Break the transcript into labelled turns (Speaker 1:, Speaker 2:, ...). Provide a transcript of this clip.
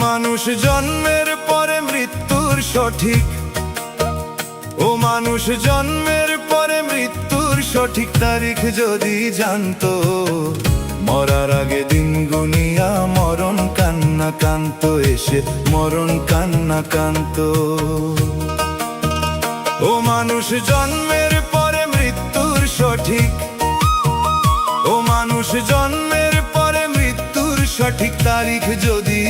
Speaker 1: মানুষ জন্মের পরে মৃত্যুর সঠিক, ও মানুষ জন্মের পরে মৃত্যুর সঠিক তারিখ যদি জানতো, মরার আগে দিন গুনিয়া মরণ কান্না কান্ত, এসে মরণ কান্না কান্ত। ও মানুষ জন্মের পরে মৃত্যুর সঠিক, ও মানুষ জন্মের পরে মৃত্যুর সঠিক তারিখ যদি